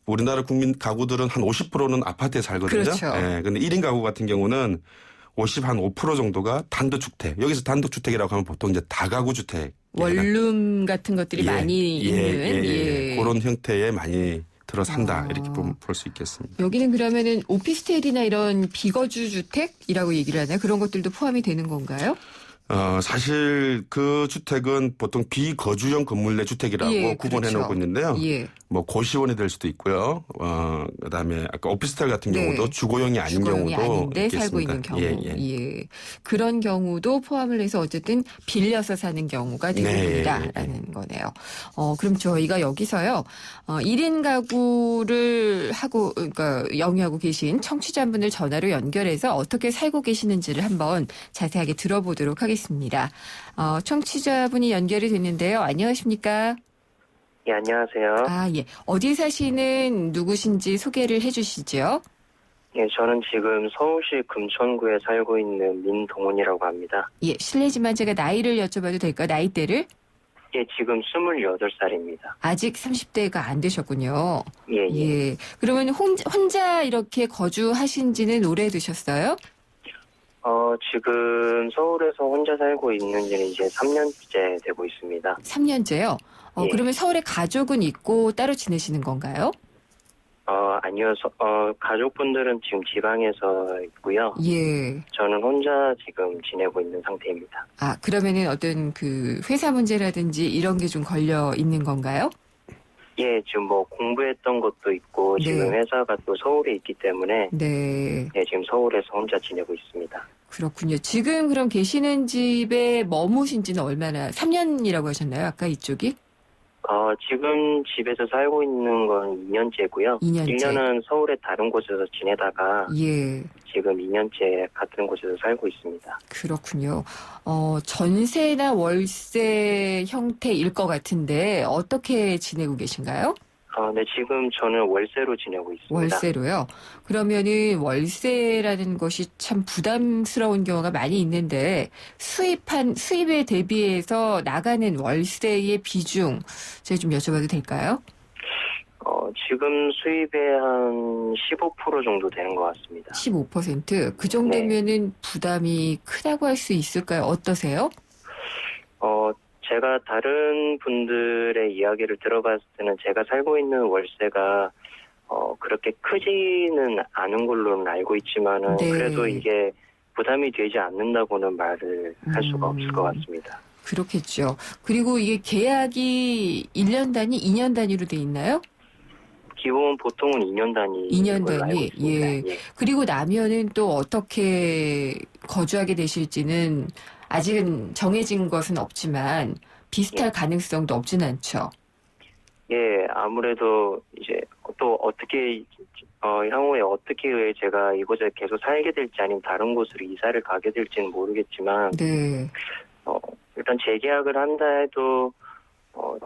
우리나라 국민 가구들은 한 50%는 아파트에 살거든요. 그렇죠. 근데 1인 가구 같은 경우는 한 5% 정도가 단독주택. 여기서 단독주택이라고 하면 보통 이제 다가구 주택. 원룸 같은 것들이 많이 있는 그런 형태에 많이 들어 산다. 이렇게 볼 수 있겠습니다. 여기는 그러면은 오피스텔이나 이런 비거주 주택이라고 얘기를 하나요? 그런 것들도 포함이 되는 건가요? 사실 그 주택은 보통 비거주형 건물 내 주택이라고 구분해 놓고 있는데요. 뭐 고시원이 될 수도 있고요. 그다음에 아까 오피스텔 같은 경우도 주거용이 아닌 경우도 아닌데 있겠습니다. 살고 있는 경우. 그런 경우도 포함을 해서 어쨌든 빌려서 사는 경우가 대부분이다라는 거네요. 그럼 저희가 여기서요. 1인 가구를 하고 그러니까 영위하고 계신 청취자분들 전화로 연결해서 어떻게 살고 계시는지를 한번 자세하게 들어보도록 하겠습니다. 청취자분이 연결이 됐는데요. 안녕하십니까? 예, 안녕하세요. 어디 사시는 누구신지 소개를 해 주시죠. 예, 저는 지금 서울시 금천구에 살고 있는 민동훈이라고 합니다. 실례지만 제가 나이를 여쭤봐도 될까요? 나이대를? 예, 지금 28살입니다. 아직 30대가 안 되셨군요. 예. 그러면 혼자 이렇게 거주하신 지는 오래되셨어요? 지금 서울에서 혼자 살고 있는 지는 이제 3년째 되고 있습니다. 3년째요? 그러면 서울에 가족은 있고 따로 지내시는 건가요? 아니요. 가족분들은 지금 지방에서 있고요. 저는 혼자 지금 지내고 있는 상태입니다. 그러면은 어떤 그 회사 문제라든지 이런 게 좀 걸려 있는 건가요? 예, 지금 뭐 공부했던 것도 있고 지금 회사가 또 서울에 있기 때문에 지금 서울에서 혼자 지내고 있습니다. 그렇군요. 지금 그럼 계시는 집에 머무신 지는 얼마나 3년이라고 하셨나요? 아까 이쪽이? 지금 집에서 살고 있는 건 2년째고요. 1년은 서울의 다른 곳에서 지내다가 지금 2년째 같은 곳에서 살고 있습니다. 그렇군요. 전세나 월세 형태일 것 같은데 어떻게 지내고 계신가요? 네, 지금 저는 월세로 지내고 있습니다. 월세로요? 그러면은 월세라는 것이 참 부담스러운 경우가 많이 있는데 수입에 대비해서 나가는 월세의 비중 제가 좀 여쭤봐도 될까요? 지금 수입의 한 15% 정도 되는 것 같습니다. 15%? 그 정도면은 부담이 크다고 할 수 있을까요? 어떠세요? 제가 다른 분들의 이야기를 들어봤을 때는 제가 살고 있는 월세가 그렇게 크지는 않은 걸로는 알고 있지만은 그래도 이게 부담이 되지 않는다고는 말을 할 수가 없을 것 같습니다. 그렇겠죠. 그리고 이게 계약이 1년 단위, 2년 단위로 돼 있나요? 기본 보통은 2년 단위. 2년 단위. 그리고 나면은 또 어떻게 거주하게 되실지는 아직은 정해진 것은 없지만 비슷할 가능성도 없진 않죠. 예, 아무래도 이제 또 어떻게 향후에 어떻게 제가 이곳에 계속 살게 될지 아니면 다른 곳으로 이사를 가게 될지는 모르겠지만 일단 재계약을 한다 해도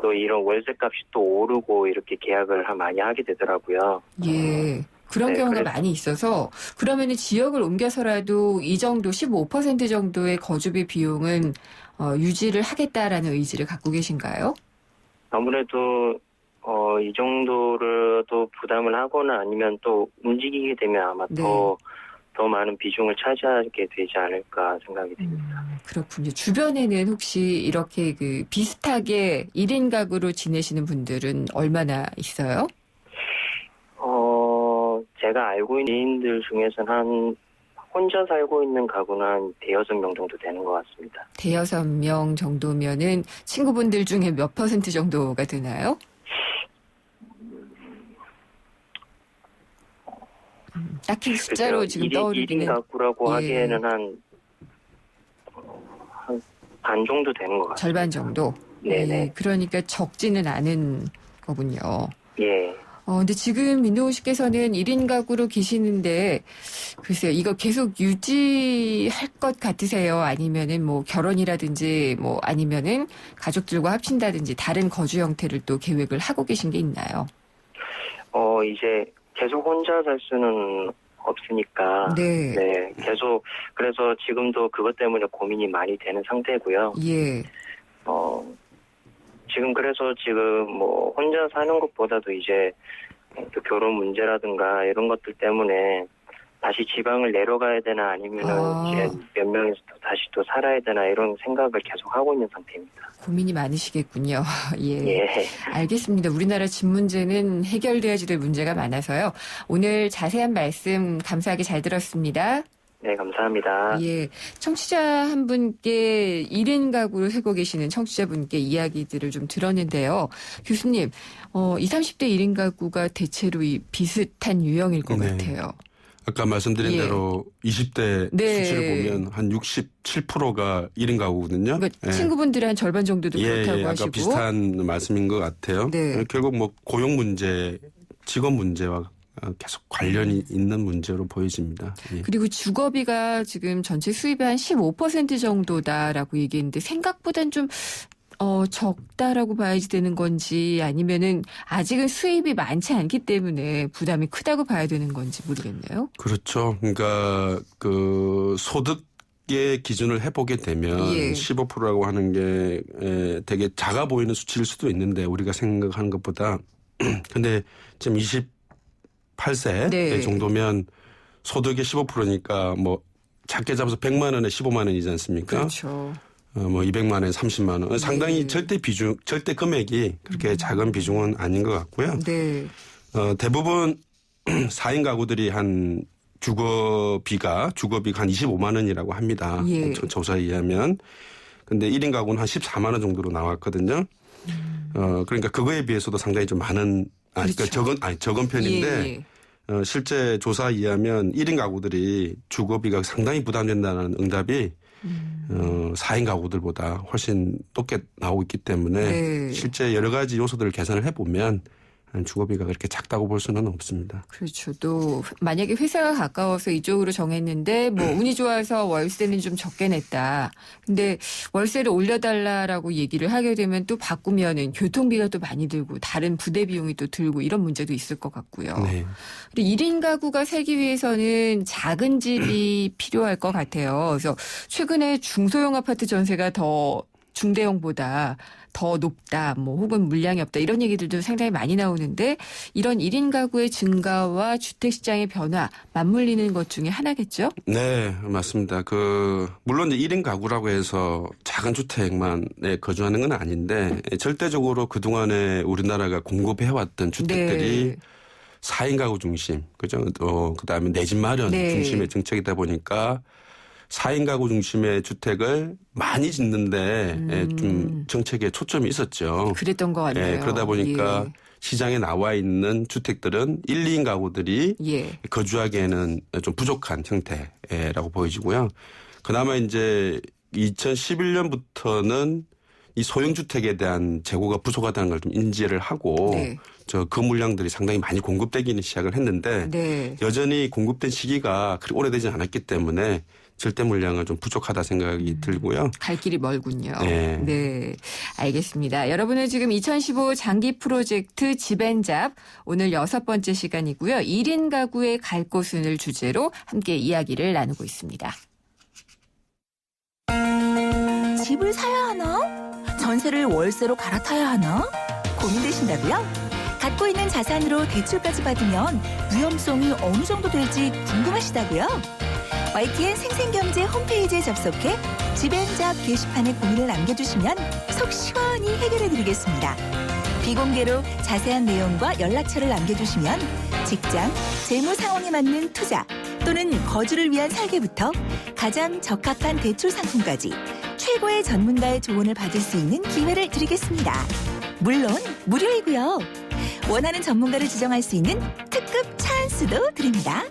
또 이런 월세값이 또 오르고 이렇게 계약을 많이 하게 되더라고요. 그런 네, 경우가 그래서- 많이 있어서 그러면은 지역을 옮겨서라도 이 정도 15% 정도의 거주비 비용은 유지를 하겠다라는 의지를 갖고 계신가요? 아무래도 이 정도로도 부담을 하거나 아니면 또 움직이게 되면 아마 네. 더 많은 비중을 차지하게 되지 않을까 생각이 됩니다. 그렇군요. 주변에는 혹시 이렇게 그 비슷하게 1인 가구로 지내시는 분들은 얼마나 있어요? 제가 알고 있는 지인들 중에서는 혼자 살고 있는 가구는 한 5-6명 정도 되는 것 같습니다. 5-6명 정도면은 친구분들 중에 몇 % 정도가 되나요? 딱히 숫자로 글쎄요, 지금 1인 떠오르기는. 가구라고 예. 하기에는 한 반 정도 되는 것 같아요. 절반 정도? 네네. 그러니까 적지는 않은 거군요. 예. 근데 지금 민동훈 씨께서는 1인 가구로 계시는데, 글쎄요, 이거 계속 유지할 것 같으세요? 아니면은 뭐 결혼이라든지 뭐 아니면은 가족들과 합친다든지 다른 거주 형태를 또 계획을 하고 계신 게 있나요? 이제 계속 혼자 살 수는 없으니까. 네. 계속, 그래서 지금도 그것 때문에 고민이 많이 되는 상태고요. 예. 지금 뭐 혼자 사는 것보다도 이제 또 결혼 문제라든가 이런 것들 때문에 다시 지방을 내려가야 되나 아니면 이제 몇 명이서 또 다시 또 살아야 되나 이런 생각을 계속 하고 있는 상태입니다. 고민이 많으시겠군요. 예. 예. 알겠습니다. 우리나라 집 문제는 해결돼야지 될 문제가 많아서요. 오늘 자세한 말씀 감사하게 잘 들었습니다. 네, 감사합니다. 예. 청취자 한 분께 1인 가구를 살고 계시는 청취자분께 이야기들을 좀 들었는데요. 교수님, 20, 30대 1인 가구가 대체로 이 비슷한 유형일 것 네. 같아요. 아까 말씀드린 예. 대로 20대 네. 수치를 보면 한 67%가 1인 가구거든요. 그러니까 예. 친구분들의 한 절반 정도도 그렇다고 아까 하시고. 비슷한 말씀인 것 같아요. 네. 결국 뭐 고용 문제, 직업 문제와 계속 관련이 있는 문제로 보여집니다. 예. 그리고 주거비가 지금 전체 수입의 한 15% 정도다라고 얘기했는데 생각보단 좀 적다라고 봐야지 되는 건지 아니면은 아직은 수입이 많지 않기 때문에 부담이 크다고 봐야 되는 건지 모르겠네요. 그렇죠. 그러니까 그 소득의 기준을 해보게 되면 예. 15%라고 하는 게 되게 작아 보이는 수치일 수도 있는데 우리가 생각하는 것보다 근데 지금 28세 네. 정도면 소득의 15%니까 뭐 작게 잡아서 100만 원에 15만 원이지 않습니까? 그렇죠. 뭐 200만 원에 30만 원. 상당히 네. 절대 금액이 그렇게 작은 비중은 아닌 것 같고요. 네. 대부분 4인 가구들이 한 주거비가 한 25만 원이라고 합니다. 예. 조사에 의하면. 근데 1인 가구는 한 14만 원 정도로 나왔거든요. 그러니까 그거에 비해서도 상당히 좀 많은 그러니까 적은 편인데 예. 실제 조사에 의하면 1인 가구들이 주거비가 상당히 부담된다는 응답이 4인 가구들보다 훨씬 높게 나오고 있기 때문에 네. 실제 여러 가지 요소들을 계산을 해보면 주거비가 그렇게 작다고 볼 수는 없습니다. 그렇죠. 또 만약에 회사가 가까워서 이쪽으로 정했는데 뭐 운이 좋아서 월세는 좀 적게 냈다. 근데 월세를 올려달라라고 얘기를 하게 되면 또 바꾸면은 교통비가 또 많이 들고 다른 부대 비용이 또 들고 이런 문제도 있을 것 같고요. 네. 그리고 1인 가구가 살기 위해서는 작은 집이 필요할 것 같아요. 그래서 최근에 중소형 아파트 전세가 더 중대형보다 더 높다, 뭐 혹은 물량이 없다 이런 얘기들도 상당히 많이 나오는데 이런 1인 가구의 증가와 주택시장의 변화 맞물리는 것 중에 하나겠죠? 네, 맞습니다. 물론 이제 1인 가구라고 해서 작은 주택만에 거주하는 건 아닌데 절대적으로 그동안에 우리나라가 공급해왔던 주택들이 네. 4인 가구 중심, 그죠? 그다음에 내 집 마련 네. 중심의 정책이다 보니까 4인 가구 중심의 주택을 많이 짓는데 좀 정책에 초점이 있었죠. 그랬던 것 같네요. 그러다 보니까 예. 시장에 나와 있는 주택들은 1, 2인 가구들이 예. 거주하기에는 좀 부족한 형태라고 보여지고요. 그나마 이제 2011년부터는 이 소형주택에 대한 재고가 부족하다는 걸 좀 인지를 하고 네. 그 물량들이 상당히 많이 공급되기는 시작을 했는데 네. 여전히 공급된 시기가 그렇게 오래되지 않았기 때문에 절대 물량은 좀 부족하다 생각이 들고요. 갈 길이 멀군요. 네. 네. 알겠습니다. 여러분은 지금 2015 장기 프로젝트 집앤잡 오늘 6번째 시간이고요. 1인 가구의 갈 곳은을 주제로 함께 이야기를 나누고 있습니다. 집을 사야 하나? 전세를 월세로 갈아타야 하나? 고민되신다고요? 갖고 있는 자산으로 대출까지 받으면 위험성이 어느 정도 될지 궁금하시다고요? YTN 생생경제 홈페이지에 접속해 집앤잡 게시판에 고민을 남겨주시면 속 시원히 해결해드리겠습니다. 비공개로 자세한 내용과 연락처를 남겨주시면 직장, 재무 상황에 맞는 투자 또는 거주를 위한 설계부터 가장 적합한 대출 상품까지 최고의 전문가의 조언을 받을 수 있는 기회를 드리겠습니다. 물론 무료이고요. 원하는 전문가를 지정할 수 있는 특급 찬스도 드립니다.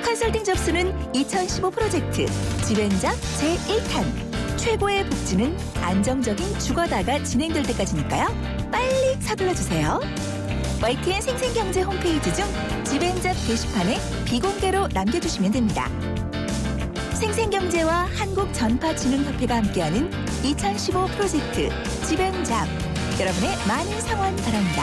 컨설팅 접수는 2015 프로젝트 집앤잡 제1탄. 최고의 복지는 안정적인 주거다가 진행될 때까지니까요. 빨리 서둘러주세요. YTN 생생경제 홈페이지 중 집앤잡 게시판에 비공개로 남겨주시면 됩니다. 생생경제와 한국전파진흥협회가 함께하는 2015 프로젝트 집앤잡. 여러분의 많은 성원 바랍니다.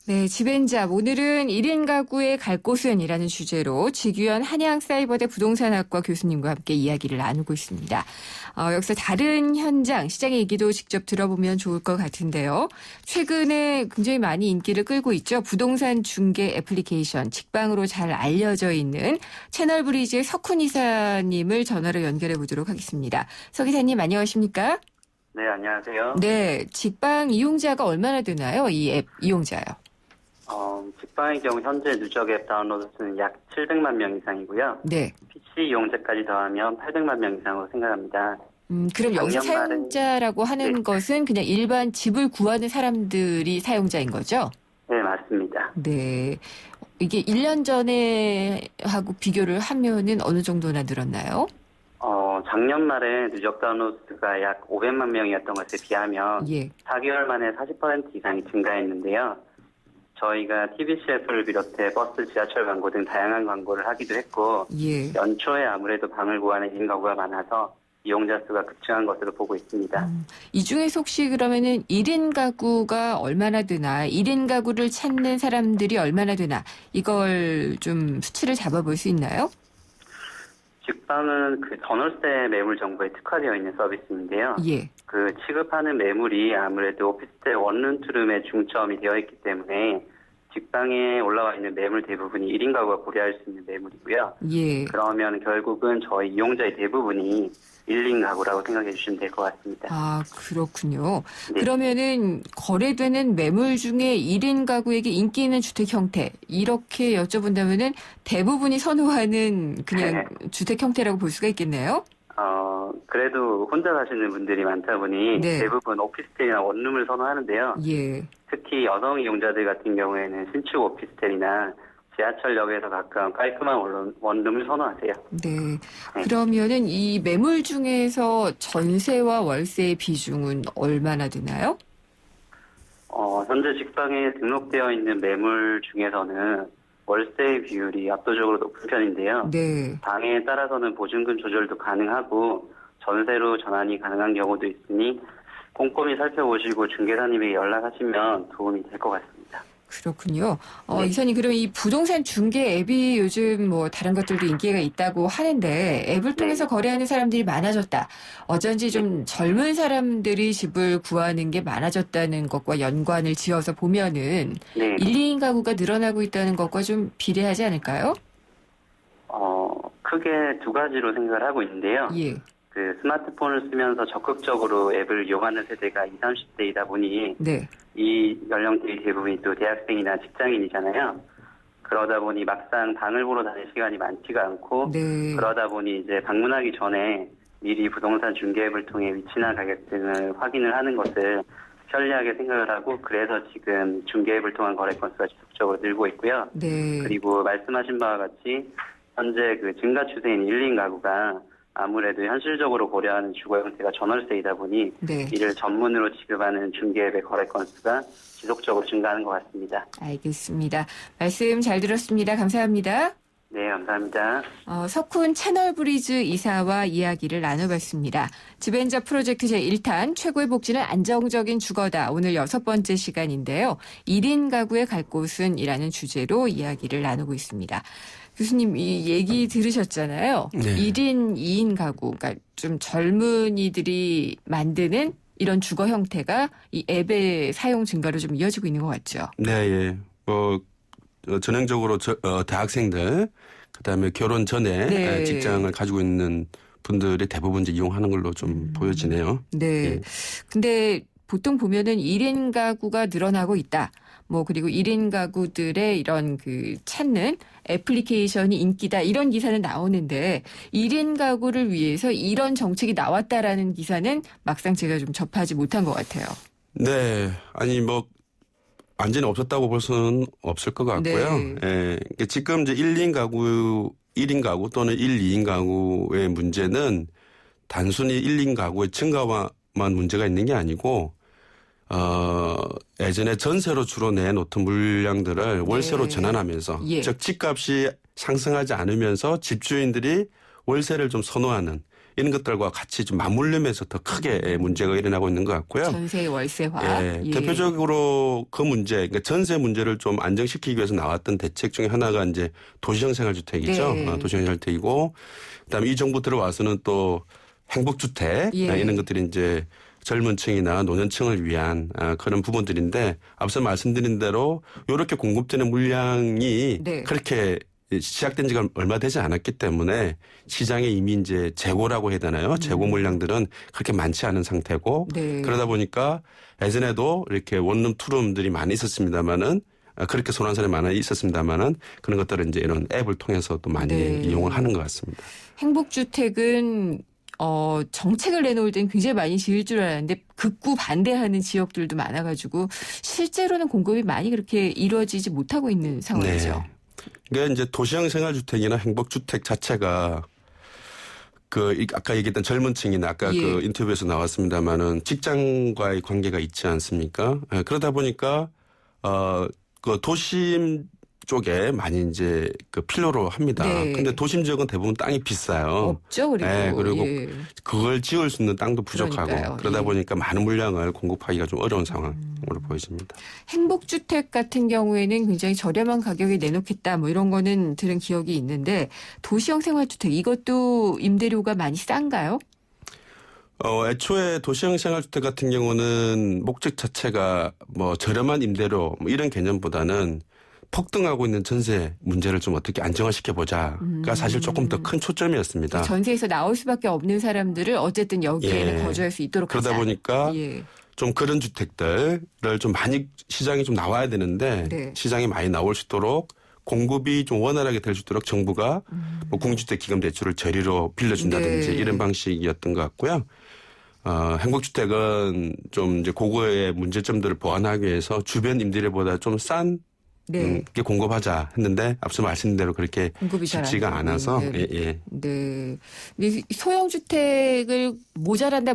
네, 집앤잡. 오늘은 1인 가구의 갈 곳은이라는 주제로 지규현 한양사이버대 부동산학과 교수님과 함께 이야기를 나누고 있습니다. 여기서 다른 현장, 시장의 얘기도 직접 들어보면 좋을 것 같은데요. 최근에 굉장히 많이 인기를 끌고 있죠. 부동산 중개 애플리케이션, 직방으로 잘 알려져 있는 채널브리지의 석훈 이사님을 전화로 연결해 보도록 하겠습니다. 석 이사님 안녕하십니까? 네, 안녕하세요. 네, 직방 이용자가 얼마나 되나요? 이 앱 이용자요. 직방의 경우 현재 누적 앱 다운로드 수는 약 700만 명 이상이고요. 네. PC 이용자까지 더하면 800만 명 이상으로 생각합니다. 그럼 여기서 사용자라고 하는 네. 것은 그냥 일반 집을 구하는 사람들이 사용자인 거죠? 네, 맞습니다. 네. 이게 1년 전에 하고 비교를 하면은 어느 정도나 늘었나요? 작년 말에 누적 다운로드 수가 약 500만 명이었던 것에 비하면 예. 4개월 만에 40% 이상이 증가했는데요. 저희가 TBCF를 비롯해 버스, 지하철 광고 등 다양한 광고를 하기도 했고 예. 연초에 아무래도 방을 구하는 1인 가구가 많아서 이용자 수가 급증한 것으로 보고 있습니다. 이 중에서 혹시 그러면은 1인 가구가 얼마나 되나, 1인 가구를 찾는 사람들이 얼마나 되나, 이걸 좀 수치를 잡아볼 수 있나요? 직방은 그 전월세 매물 정보에 특화되어 있는 서비스인데요. 예. 그 취급하는 매물이 아무래도 오피스텔 원룸 투룸에 중점이 되어 있기 때문에 직방에 올라와 있는 매물 대부분이 1인 가구가 고려할 수 있는 매물이고요. 예. 그러면 결국은 저희 이용자의 대부분이 1인 가구라고 생각해 주시면 될 것 같습니다. 아, 그렇군요. 네. 그러면은 거래되는 매물 중에 1인 가구에게 인기 있는 주택 형태, 이렇게 여쭤본다면은 대부분이 선호하는 그냥 주택 형태라고 볼 수가 있겠네요. 그래도 혼자 사시는 분들이 많다 보니 네. 대부분 오피스텔이나 원룸을 선호하는데요. 예. 특히 여성 이용자들 같은 경우에는 신축 오피스텔이나 지하철역에서 가까운 깔끔한 원룸을 선호하세요. 네. 그러면은 이 매물 중에서 전세와 월세의 비중은 얼마나 되나요? 현재 직방에 등록되어 있는 매물 중에서는 월세의 비율이 압도적으로 높은 편인데요. 네. 방에 따라서는 보증금 조절도 가능하고 전세로 전환이 가능한 경우도 있으니 꼼꼼히 살펴보시고 중개사님에게 연락하시면 도움이 될 것 같습니다. 그렇군요. 네. 이사님, 그럼 이 부동산 중개 앱이 요즘 뭐 다른 것들도 인기가 있다고 하는데 앱을 통해서 거래하는 사람들이 많아졌다. 어쩐지 좀 젊은 사람들이 집을 구하는 게 많아졌다는 것과 연관을 지어서 보면은 1, 2인 가구가 늘어나고 있다는 것과 좀 비례하지 않을까요? 크게 두 가지로 생각을 하고 있는데요. 예. 그 스마트폰을 쓰면서 적극적으로 앱을 이용하는 세대가 20, 30대이다 보니 네. 이 연령대의 대부분이 또 대학생이나 직장인이잖아요. 그러다 보니 막상 방을 보러 다닐 시간이 많지가 않고 네. 그러다 보니 이제 방문하기 전에 미리 부동산 중개 앱을 통해 위치나 가격 등을 확인을 하는 것을 편리하게 생각을 하고 그래서 지금 중개 앱을 통한 거래 건수가 지속적으로 늘고 있고요. 네. 그리고 말씀하신 바와 같이 현재 그 증가 추세인 1인 가구가 아무래도 현실적으로 고려하는 주거 형태가 전월세이다 보니 네. 이를 전문으로 지급하는 중개업의 거래 건수가 지속적으로 증가하는 것 같습니다. 알겠습니다. 말씀 잘 들었습니다. 감사합니다. 네, 감사합니다. 석훈 채널브리즈 이사와 이야기를 나눠봤습니다. 집엔저 프로젝트 제1탄 최고의 복지는 안정적인 주거다. 오늘 6번째 시간인데요. 1인 가구에 갈 곳은 이라는 주제로 이야기를 나누고 있습니다. 교수님 이 얘기 들으셨잖아요. 네. 1인, 2인 가구, 그러니까 좀 젊은이들이 만드는 이런 주거 형태가 이 앱의 사용 증가로 좀 이어지고 있는 것 같죠. 네, 예. 전형적으로 대학생들, 그다음에 결혼 전에 네. 직장을 가지고 있는 분들이 대부분 이제 이용하는 걸로 좀 보여지네요. 네. 예. 근데 보통 보면은 1인 가구가 늘어나고 있다. 그리고 1인 가구들의 이런 찾는 애플리케이션이 인기다. 이런 기사는 나오는데 1인 가구를 위해서 이런 정책이 나왔다라는 기사는 막상 제가 좀 접하지 못한 것 같아요. 네. 아니, 완전히 없었다고 볼 수는 없을 것 같고요. 네. 예. 그러니까 지금 이제 1인 가구 또는 1, 2인 가구의 문제는 단순히 1인 가구의 증가만 문제가 있는 게 아니고, 예전에 전세로 주로 내놓던 물량들을 월세로 전환하면서, 예. 즉 집값이 상승하지 않으면서 집주인들이 월세를 좀 선호하는 이런 것들과 같이 좀 맞물리면서 더 크게 문제가 일어나고 있는 것 같고요. 전세 월세화. 예, 예. 대표적으로 그 문제, 그러니까 전세 문제를 좀 안정시키기 위해서 나왔던 대책 중에 하나가 이제 도시형 생활주택이죠. 네. 도시형 생활주택이고, 그다음에 이 정부 들어와서는 또 행복주택 예. 이런 것들이 이제 젊은 층이나 노년층을 위한 그런 부분들인데 앞서 말씀드린 대로 이렇게 공급되는 물량이 네. 그렇게 시작된 지가 얼마 되지 않았기 때문에 시장에 이미 이제 재고라고 해야 되나요? 재고 물량들은 그렇게 많지 않은 상태고 네. 그러다 보니까 예전에도 이렇게 원룸, 투룸들이 많이 있었습니다만은 그렇게 선호하는 사람이 많이 있었습니다만은 그런 것들을 이제 이런 앱을 통해서 또 많이 네. 이용을 하는 것 같습니다. 행복주택은 정책을 내놓을 땐 굉장히 많이 지을 줄 알았는데 극구 반대하는 지역들도 많아가지고 실제로는 공급이 많이 그렇게 이루어지지 못하고 있는 상황이죠. 네. 그러니까 이제 도시형 생활주택이나 행복주택 자체가 아까 얘기했던 젊은 층이나 아까 예. 그 인터뷰에서 나왔습니다만은 직장과의 관계가 있지 않습니까? 그러다 보니까 그 도심 쪽에 많이 이제 필요로 합니다. 네. 근데 도심 지역은 대부분 땅이 비싸요. 없죠, 그리고. 네, 그리고 예. 그걸 지을 수 있는 땅도 부족하고 그러니까요. 그러다 예. 보니까 많은 물량을 공급하기가 좀 어려운 상황으로 보여집니다. 행복주택 같은 경우에는 굉장히 저렴한 가격에 내놓겠다 이런 거는 들은 기억이 있는데 도시형 생활주택 이것도 임대료가 많이 싼가요? 애초에 도시형 생활주택 같은 경우는 목적 자체가 저렴한 임대료 이런 개념보다는 폭등하고 있는 전세 문제를 좀 어떻게 안정화시켜보자가 사실 조금 더 큰 초점이었습니다. 전세에서 나올 수밖에 없는 사람들을 어쨌든 여기에는 예. 거주할 수 있도록 그러다 하자. 보니까 예. 좀 그런 주택들을 좀 많이 시장이 좀 나와야 되는데 네. 시장이 많이 나올 수 있도록 공급이 좀 원활하게 될 수 있도록 정부가 공주택 기금 대출을 저리로 빌려준다든지 네. 이런 방식이었던 것 같고요. 행복주택은 좀 이제 그거의 문제점들을 보완하기 위해서 주변 임대료보다 좀 싼 네. 게 공급하자 했는데 앞서 말씀드린 대로 그렇게 공급이 잘안 쉽지가 되고 않아서 있는. 예. 네. 근데 소형 주택을 모자란다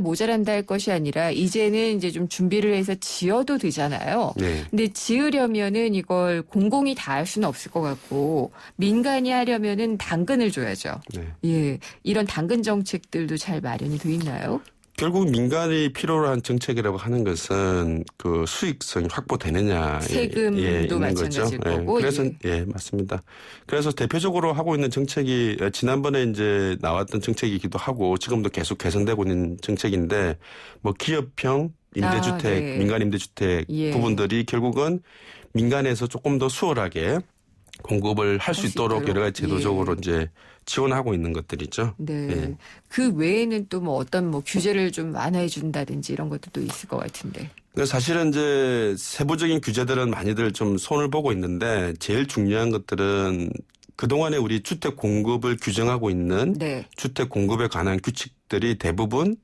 할 것이 아니라 이제는 이제 좀 준비를 해서 지어도 되잖아요. 네. 근데 지으려면은 이걸 공공이 다 할 수는 없을 것 같고 민간이 하려면은 당근을 줘야죠. 네. 예. 이런 당근 정책들도 잘 마련이 돼 있나요? 결국 민간이 필요로 한 정책이라고 하는 것은 그 수익성이 확보되느냐 세금도 있는 마찬가지일 거죠. 거고. 그래서 맞습니다. 그래서 대표적으로 하고 있는 정책이 지난번에 이제 나왔던 정책이기도 하고 지금도 계속 개선되고 있는 정책인데 기업형 임대주택, 네. 민간 임대주택 예. 부분들이 결국은 민간에서 조금 더 수월하게 공급을 할 수 있도록 여러 가지 제도적으로 예. 이제 지원하고 있는 것들이죠. 네. 예. 그 외에는 또 어떤 규제를 좀 완화해 준다든지 이런 것도 있을 것 같은데. 사실은 이제 세부적인 규제들은 많이들 좀 손을 보고 있는데 제일 중요한 것들은 그동안에 우리 주택 공급을 규정하고 있는 네. 주택 공급에 관한 규칙들이 대부분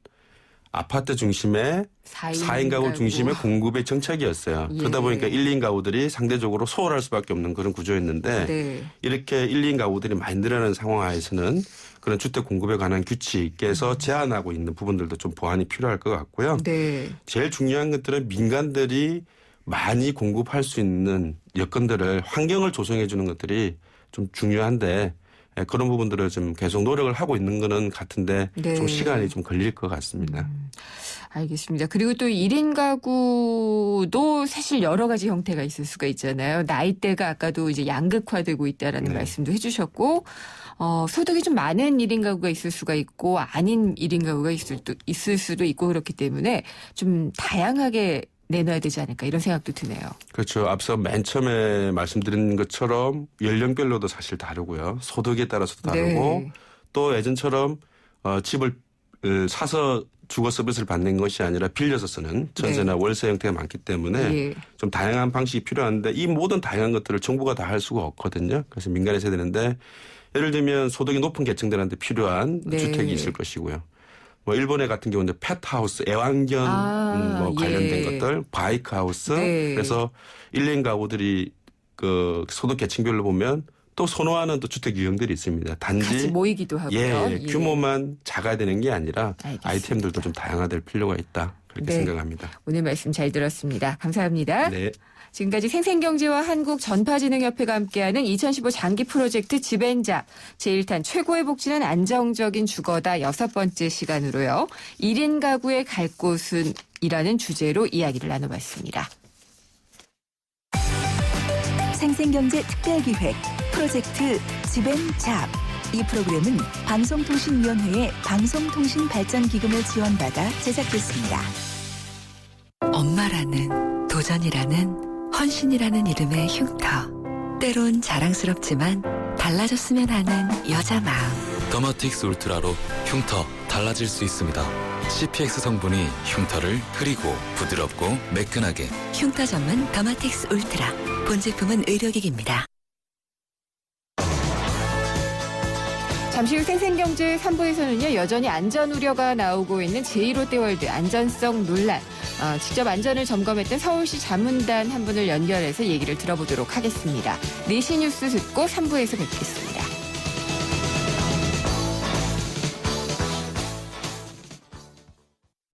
아파트 중심의 4인 가구 중심의 공급의 정책이었어요. 예. 그러다 보니까 1인 가구들이 상대적으로 소홀할 수밖에 없는 그런 구조였는데 네. 이렇게 1인 가구들이 많이 늘어나는 상황하에서는 그런 주택 공급에 관한 규칙에서 제한하고 있는 부분들도 좀 보완이 필요할 것 같고요. 네. 제일 중요한 것들은 민간들이 많이 공급할 수 있는 여건들을 환경을 조성해 주는 것들이 좀 중요한데 그런 부분들을 좀 계속 노력을 하고 있는 거는 같은데 네. 좀 시간이 좀 걸릴 것 같습니다. 알겠습니다. 그리고 또 1인 가구도 사실 여러 가지 형태가 있을 수가 있잖아요. 나이대가 아까도 이제 양극화되고 있다라는 네. 말씀도 해주셨고, 소득이 좀 많은 1인 가구가 있을 수가 있고 아닌 1인 가구가 있을 수도 있고 그렇기 때문에 좀 다양하게 내놔야 되지 않을까 이런 생각도 드네요. 그렇죠. 앞서 맨 처음에 말씀드린 것처럼 연령별로도 사실 다르고요. 소득에 따라서도 다르고 네. 또 예전처럼 집을 사서 주거 서비스를 받는 것이 아니라 빌려서 쓰는 전세나 월세 형태가 많기 때문에 예. 좀 다양한 방식이 필요한데 이 모든 다양한 것들을 정부가 다 할 수가 없거든요. 그래서 민간에서 해야 되는데 예를 들면 소득이 높은 계층들한테 필요한 네. 주택이 있을 것이고요. 뭐 일본에 같은 경우는 펫하우스, 애완견 뭐 관련된 예. 것들, 바이크하우스. 네. 그래서 1인 가구들이 그 소득 계층별로 보면 또 선호하는 또 주택 유형들이 있습니다. 단지 같이 모이기도 하고요. 예, 규모만 작아야 되는 게 아니라 알겠습니다. 아이템들도 좀 다양화될 필요가 있다. 그렇게 네. 생각합니다. 오늘 말씀 잘 들었습니다. 감사합니다. 네. 지금까지 생생경제와 한국전파진흥협회가 함께하는 2015 장기 프로젝트 집앤잡 제1탄 최고의 복지는 안정적인 주거다 6번째 시간으로요. 1인 가구의 갈 곳은 이라는 주제로 이야기를 나눠봤습니다. 생생경제 특별기획 프로젝트 집앤잡. 이 프로그램은 방송통신위원회의 방송통신발전기금을 지원받아 제작됐습니다. 엄마라는, 도전이라는, 헌신이라는 이름의 흉터. 때론 자랑스럽지만 달라졌으면 하는 여자 마음. 더마틱스 울트라로 흉터 달라질 수 있습니다. CPX 성분이 흉터를 흐리고 부드럽고 매끈하게. 흉터 전문 더마틱스 울트라. 본 제품은 의료기기입니다. 잠시 후 생생경제 3부에서는요. 여전히 안전 우려가 나오고 있는 제1롯데월드 안전성 논란. 직접 안전을 점검했던 서울시 자문단 한 분을 연결해서 얘기를 들어보도록 하겠습니다. 4시 뉴스 듣고 3부에서 뵙겠습니다.